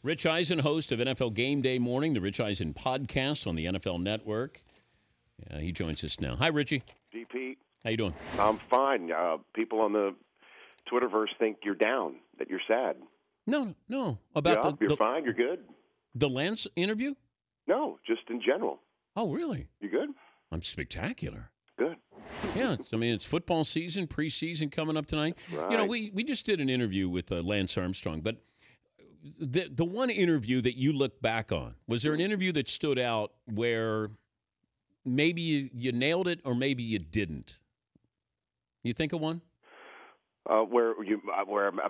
Rich Eisen, host of NFL Game Day Morning, the Rich Eisen podcast on the NFL Network. He joins us now. Hi, Richie. DP. How you doing? I'm fine. People on the Twitterverse think you're down, that you're sad. No. You're fine. You're good. The Lance interview? No, just in general. Oh, really? You good? I'm spectacular. Good. Yeah, it's football season, preseason coming up tonight. Right. We just did an interview with Lance Armstrong, but the one interview that you look back on, was there an interview that stood out where maybe you nailed it or maybe you didn't? You think of one? Where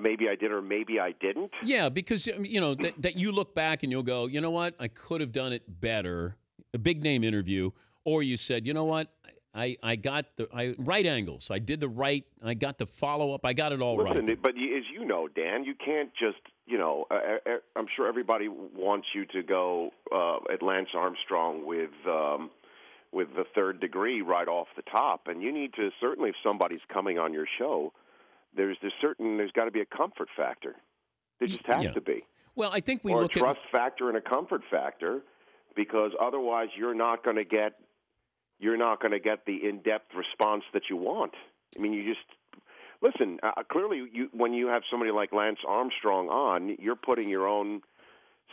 maybe I did or maybe I didn't? Yeah, because that you look back and you'll go, you know what, I could have done it better. A big name interview, or you said, you know what, I got the right angles. I did the right. I got the follow up. I got it all right. But as you know, Dan, you can't just I'm sure everybody wants you to go at Lance Armstrong with the third degree right off the top, and you need to certainly, if somebody's coming on your show, there's got to be a comfort factor. There just has to be. Well, I think we or look a trust factor and a comfort factor, because otherwise you're not going to get the in-depth response that you want. I mean, you just listen. Clearly, when you have somebody like Lance Armstrong on, you're putting your own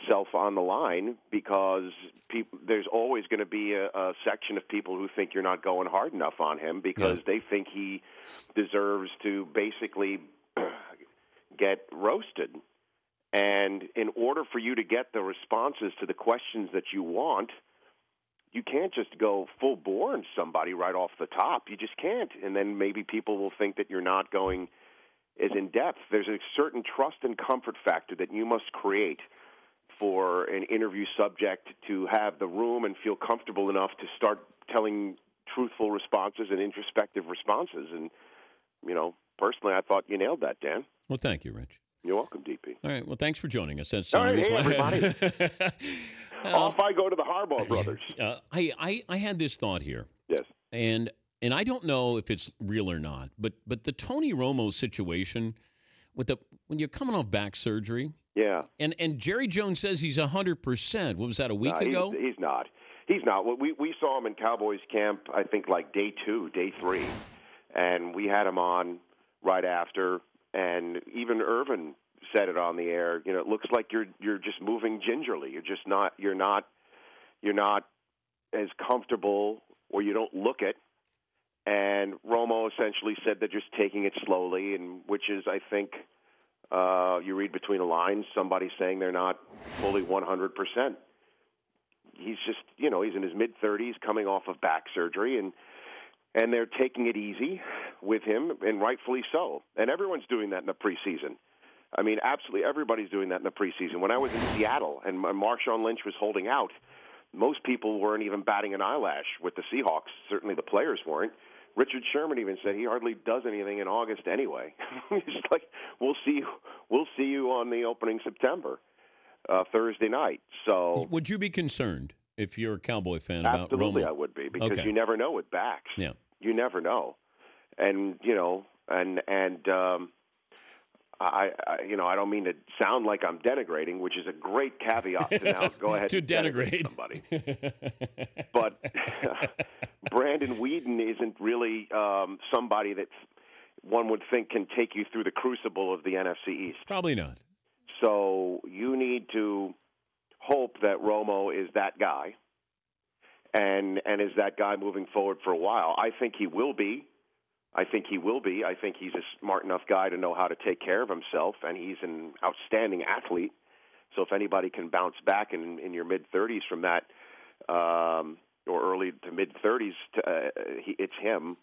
self on the line, because there's always going to be a section of people who think you're not going hard enough on him because they think he deserves to basically get roasted. And in order for you to get the responses to the questions that you want, you can't just go full bore on somebody right off the top. You just can't. And then maybe people will think that you're not going as in-depth. There's a certain trust and comfort factor that you must create for an interview subject to have the room and feel comfortable enough to start telling truthful responses and introspective responses. And, personally, I thought you nailed that, Dan. Well, thank you, Rich. You're welcome, DP. All right. Well, thanks for joining us. That's all right, hey, everybody. Off I go to the Harbaugh brothers. I had this thought here. Yes. And I don't know if it's real or not, but the Tony Romo situation when you're coming off back surgery. Yeah. And Jerry Jones says he's 100%. What was that, a week ago? He's not. He's not. We saw him in Cowboys camp, I think, like day 2, day 3. And we had him on right after. And even Irvin said it on the air. It looks like you're just moving gingerly. You're not as comfortable, or you don't look it. And Romo essentially said they're just taking it slowly, and which is, I think, you read between the lines, somebody saying they're not fully 100%. He's just, he's in his mid-30s, coming off of back surgery, and they're taking it easy with him, and rightfully so. And everyone's doing that in the preseason. I mean, absolutely everybody's doing that in the preseason. When I was in Seattle and Marshawn Lynch was holding out, most people weren't even batting an eyelash with the Seahawks. Certainly the players weren't. Richard Sherman even said he hardly does anything in August anyway. He's like, we'll see you on the opening September, Thursday night. So, would you be concerned if you're a Cowboy fan about Romo? Absolutely, I would be, because you never know with backs. Yeah, you never know, and I don't mean to sound like I'm denigrating, which is a great caveat to now go ahead to and denigrate somebody. But Brandon Weeden isn't really somebody that one would think can take you through the crucible of the NFC East. Probably not. So you need to hope that Romo is that guy and is that guy moving forward for a while. I think he will be. I think he's a smart enough guy to know how to take care of himself, and he's an outstanding athlete. So if anybody can bounce back in your mid-30s from that, or early to mid-30s, it's him.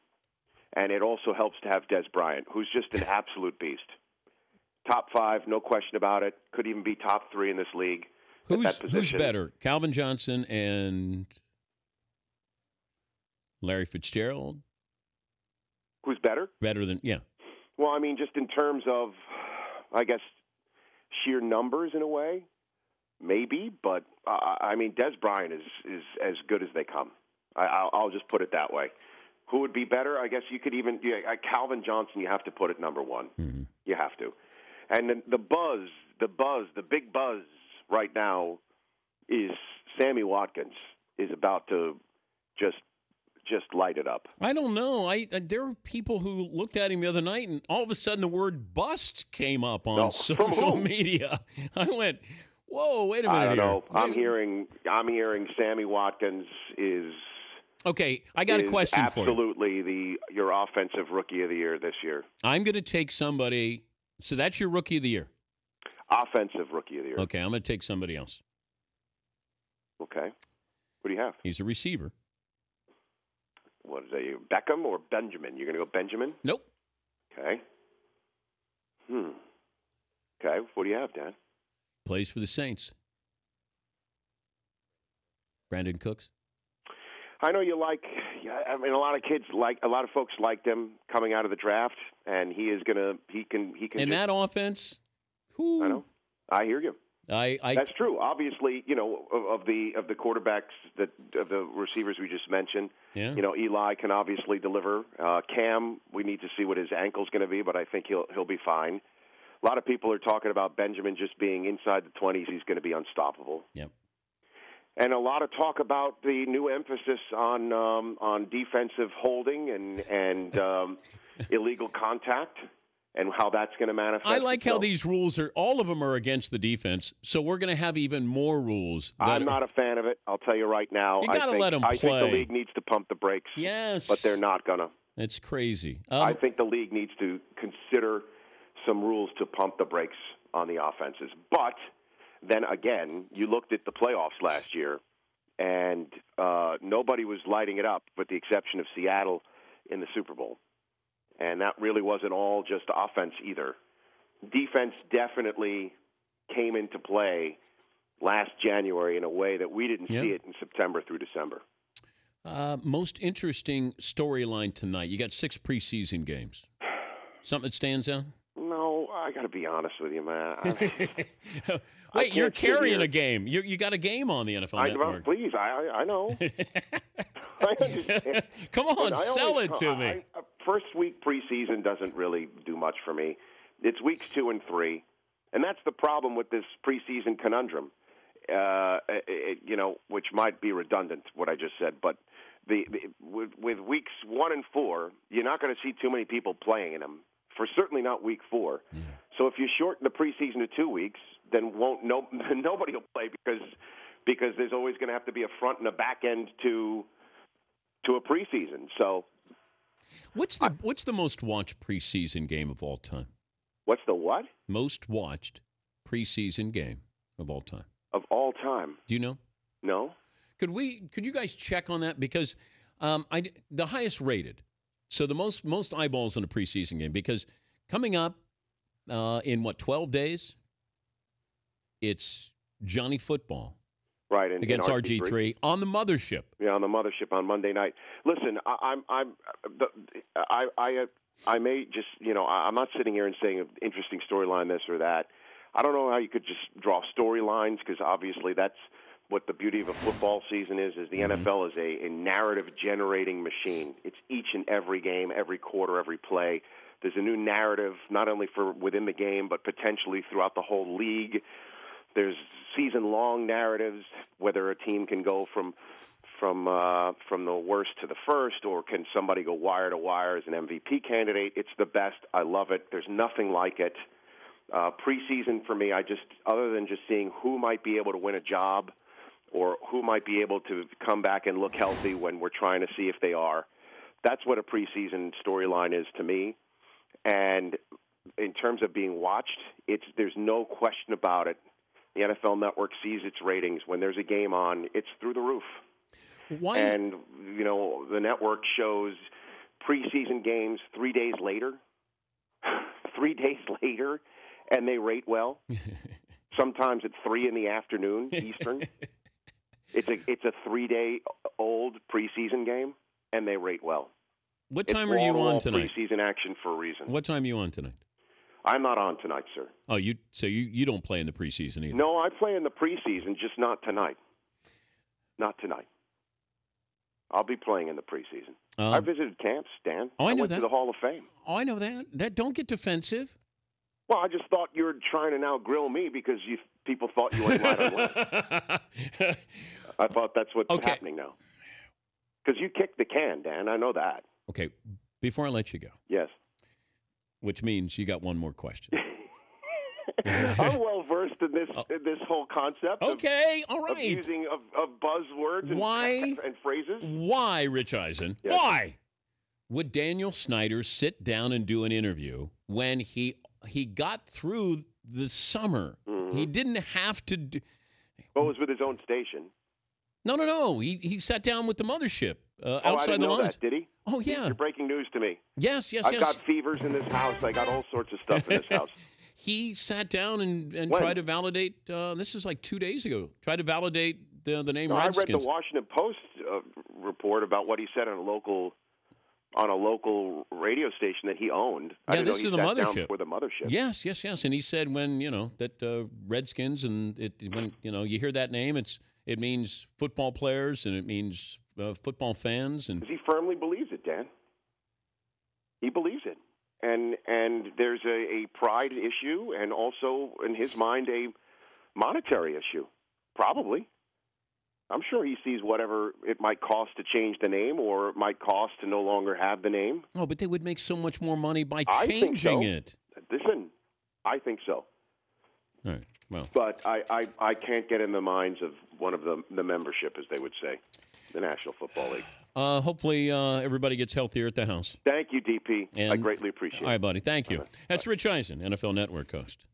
And it also helps to have Des Bryant, who's just an absolute beast. Top 5, no question about it. Could even be top 3 in this league. Who's better, Calvin Johnson and Larry Fitzgerald? Who's better? Better than, yeah. Well, I mean, just in terms of, I guess, sheer numbers in a way, maybe. But, I mean, Des Bryant is as good as they come. I'll just put it that way. Who would be better? I guess you could even Calvin Johnson, you have to put at number 1. Mm-hmm. You have to. And then the big buzz right now is Sammy Watkins is about to just light it up. I don't know. There were people who looked at him the other night, and all of a sudden the word "bust" came up on social media. I went, "Whoa, wait a minute!" I don't know. I'm hearing Sammy Watkins is okay. I got a question for you. Absolutely your offensive rookie of the year this year. I'm going to take somebody. So that's your rookie of the year. Offensive rookie of the year. Okay, I'm going to take somebody else. Okay. What do you have? He's a receiver. What is that? Beckham or Benjamin? You're going to go Benjamin? Nope. Okay. Okay. What do you have, Dan? Plays for the Saints. Brandon Cooks. I know you like. I mean, a lot of folks liked him coming out of the draft, and he can. In that offense. I know. I hear you. I That's true. Obviously, of the quarterbacks of the receivers we just mentioned, yeah. Eli can obviously deliver. Cam, we need to see what his ankle's going to be, but I think he'll be fine. A lot of people are talking about Benjamin just being inside the 20s. He's going to be unstoppable. Yep. And a lot of talk about the new emphasis on defensive holding and illegal contact. And how that's going to manifest. I like how these rules all of them are against the defense, so we're going to have even more rules. I'm not a fan of it. I'll tell you right now. You got to let them play. I think the league needs to pump the brakes. Yes. But they're not going to. It's crazy. I think the league needs to consider some rules to pump the brakes on the offenses. But then again, you looked at the playoffs last year, and nobody was lighting it up with the exception of Seattle in the Super Bowl. And that really wasn't all just offense either. Defense definitely came into play last January in a way that we didn't see it in September through December. Most interesting storyline tonight. You got 6 preseason games. Something that stands out? No, I got to be honest with you, man. Wait, you're carrying a game. You got a game on the NFL Network. Please, I know. I understand. Come on, sell it to me. First week preseason doesn't really do much for me. It's weeks 2 and 3, and that's the problem with this preseason conundrum. Which might be redundant what I just said, but with weeks 1 and 4, you're not going to see too many people playing in them. For certainly not week 4. Yeah. So if you shorten the preseason to 2 weeks, then nobody will play because there's always going to have to be a front and a back end to a preseason. So what's the most watched preseason game of all time? What's the what? Most watched preseason game of all time. Of all time. Do you know? No. Could you guys check on that? Because the highest rated, so the most eyeballs in a preseason game, because coming up in 12 days, it's Johnny Football. Right, against RG3 on the mothership. Yeah, on the mothership on Monday night. Listen, I may just I'm not sitting here and saying an interesting storyline this or that. I don't know how you could just draw storylines because obviously that's what the beauty of a football season is the NFL is a narrative generating machine. It's each and every game, every quarter, every play. There's a new narrative not only for within the game but potentially throughout the whole league. There's season-long narratives, whether a team can go from the worst to the first, or can somebody go wire to wire as an MVP candidate. It's the best. I love it. There's nothing like it. Preseason for me, other than just seeing who might be able to win a job or who might be able to come back and look healthy when we're trying to see if they are, that's what a preseason storyline is to me. And in terms of being watched, there's no question about it. The NFL Network sees its ratings. When there's a game on, it's through the roof. Why? And, the network shows preseason games 3 days later. 3 days later, and they rate well. Sometimes at 3 p.m. Eastern. It's a 3-day-old preseason game, and they rate well. What time are you on tonight? Preseason action for a reason. What time are you on tonight? I'm not on tonight, sir. Oh, you don't play in the preseason either? No, I play in the preseason, just not tonight. Not tonight. I'll be playing in the preseason. I visited camps, Dan. Oh, I know went that. to the Hall of Fame. Oh, I know that. Don't get defensive. Well, I just thought you were trying to now grill me because people thought you went right on left. I thought that's what's happening now. Because you kicked the can, Dan. I know that. Okay. Before I let you go. Yes. Which means you got one more question. I'm well versed in this whole concept. Okay, all right. Of using of buzzwords and phrases. Why, Rich Eisen? Yes. Why would Daniel Snyder sit down and do an interview when he got through the summer? Mm-hmm. He didn't have to do. Well, it was with his own station. No. He sat down with the mothership outside I didn't the know lines. That, did he? Oh, yeah. You're breaking news to me. Yes. I've got fevers in this house. I got all sorts of stuff in this house. He sat down and tried to validate. This is like 2 days ago. Tried to validate the name Redskins. I read the Washington Post report about what he said on a local radio station that he owned. Yeah, this is the mothership. For the mothership. Yes. And he said when that Redskins and when you hear that name, it means football players and it means football fans. And he firmly believes it, Dan. He believes it. And there's a pride issue and also, in his mind, a monetary issue. Probably. I'm sure he sees whatever it might cost to change the name or it might cost to no longer have the name. Oh, but they would make so much more money by changing it. Listen, I think so. All right. Well, but I can't get in the minds of one of the membership, as they would say, the National Football League. Hopefully everybody gets healthier at the house. Thank you, DP. I greatly appreciate it. All right, buddy. Thank you. That's Rich Eisen, NFL Network host.